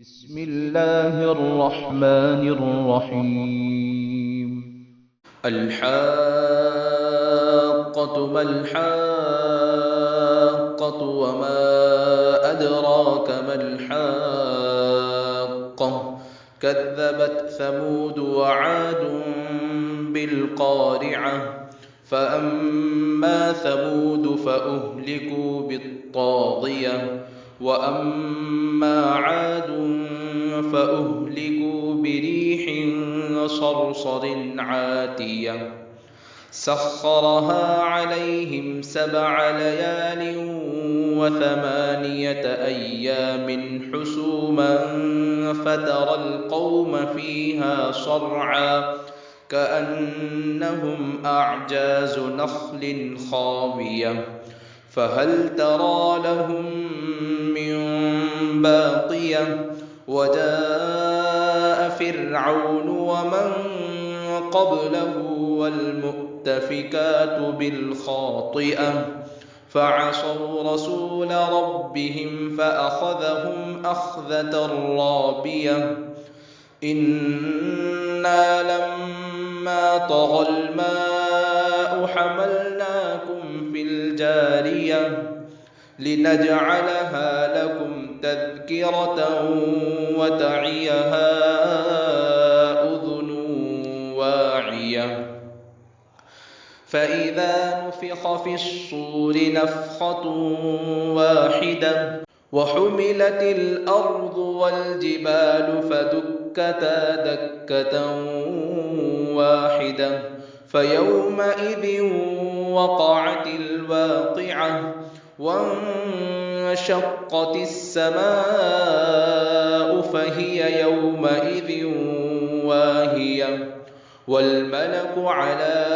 بسم الله الرحمن الرحيم. الحاقة ما الحاقة وما أدراك ما الحاقة كذبت ثمود وعاد بالقارعة فأما ثمود فأهلكوا بالطاغية وأما عاد فأهلكوا بريح صرصر عاتية سخرها عليهم 7 ليال و8 أيام حسوما فترى القوم فيها صرعا كأنهم أعجاز نخل خاوية فهل ترى لهم من باقية وجاء فرعون ومن قبله والمؤتفكات بالخاطئة فعصوا رسول ربهم فأخذهم أخذة رابية إنا لما طغى الماء حملناكم في الجارية لنجعلها لكم تذكرة وتعيها أذن واعية فإذا نفخ في الصور نفخة واحدة وحملت الأرض والجبال فدكتا دكة واحدة فيومئذ وقعت الواقعة وانشقت السماء فهي يومئذ واهية والملك على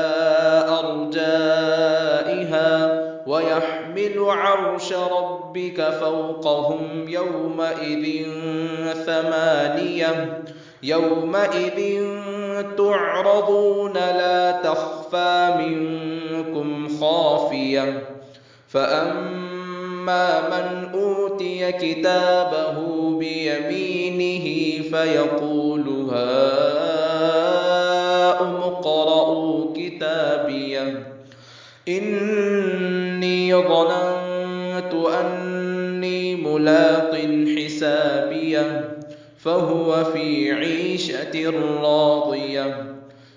أرجائها ويحمل عرش ربك فوقهم يومئذ 8 يومئذ تعرضون لا تخفى منكم خافية فأما من أوتي كتابه بيمينه فيقول هاؤم اقرءوا كتابيه إني ظننت أني ملاق حسابيه فهو في عيشة راضية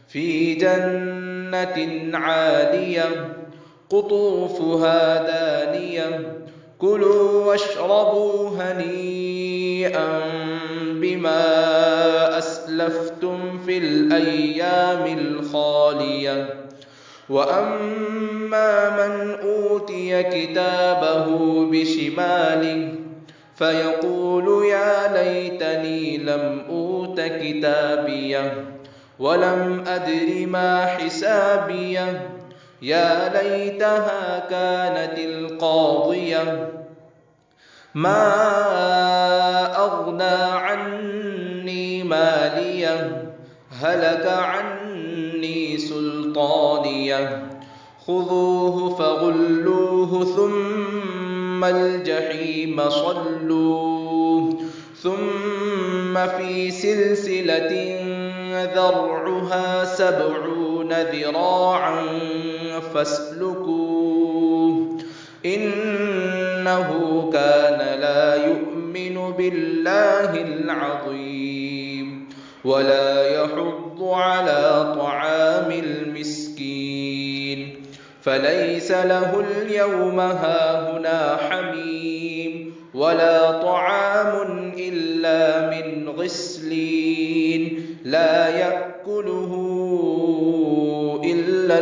في جنة عالية قطوفها دانية كلوا واشربوا هنيئا بما أسلفتم في الأيام الخالية وأما من أوتي كتابه بشماله فيقول يا ليتني لم أوت كتابيه ولم أدر ما حسابيه يا ليتها كانت القاضية ما أغنى عني ماليه هلك عني سلطانيه خذوه فغلوه ثم الجحيم صلوه ثم في سلسلة ذرعها 70 ذراعا فاسلكوه إنه كان لا يؤمن بالله العظيم ولا يحض على طعام المسكين فليس له اليوم هاهنا حميم ولا طعام إلا من غسلين لا يأكله إلا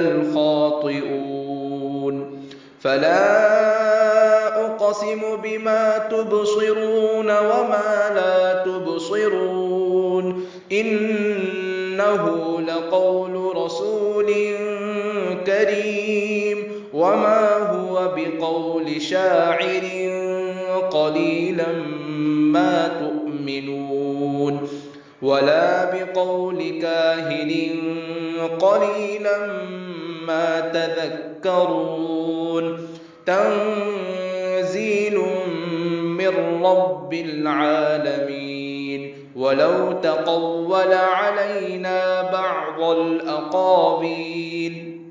الخاطئون فلا أقسم بما تبصرون وما لا تبصرون إنه لقول رسول كريم وما هو بقول شاعر قليلا ما تؤمنون ولا بقول كاهن قليلا ما تذكرون تنزيل من رب العالمين ولو تقول علينا بعض الأقاويل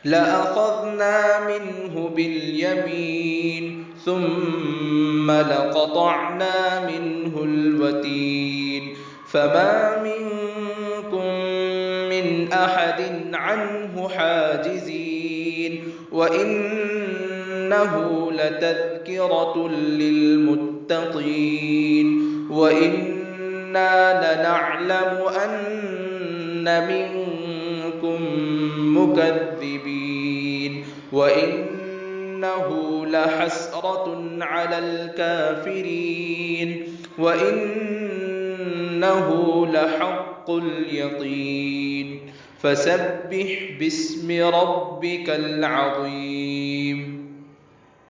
لأخذنا منه باليمين ثم لقطعنا منه الوتين فما منكم من أحد عنه حاجزين وإنه لتذكرة للمتقين وإنا لنعلم أن منكم مكذبين وإنه لحسرة على الكافرين وإنه لحق اليقين فسبح باسم ربك العظيم